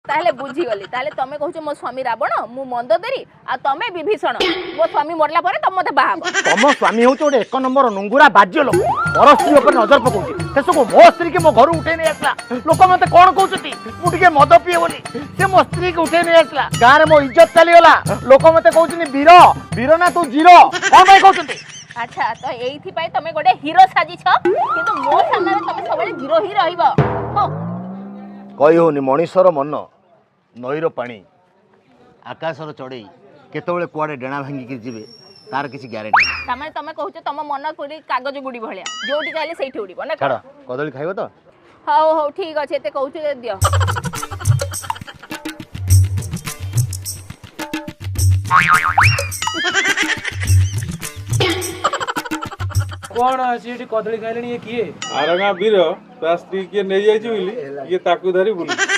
ताहले बुझी गली ताहले तमे कहू मो स्वामी रावण मु मंदोदरी आ तमे विभीषण मो स्वामी मरला परे तम मते बाहाबो तम स्वामी हूँ गोटे 1 नंबर नुंगुरा बाज्य लोक मोर स्त्री ऊपर नजर पकाउछि सेसको मो स्त्री के मो घर उठे नहीं आसला लोक मते कोन कहउछती मु टिके मद पिए बोली से मो स्त्री के उठे नहीं आसला गां रे मो इज्जत चली गला लोक मते कहउछनी वीर वीर ना तू जीरो कोन भाई कहउछती अच्छा तो एइथि पई तमे गोटे हीरो साजी छ किंतु मो सामने तमे सबले हीरो ही रहइबो हो कहि होनी मनीषर मन नईर पानी आकाशर चढ़ई केतबेले कुआडे डेणा भांगी के जिवे तार किसी ग्यारंटी तमे तमे कहू तम मन पूरी कागज गुडी भलिया जोटी कहले सेठी उड़ीबो ना छाड़ कदली खाइबो तो हाउ हाउ ठीक अछि एते कहू दियो कौन अछि कदली खाइलेनी ये किए आरगा वीर ता स्त्री के नहीं जाइछि बोली ये ताकू धरी बुली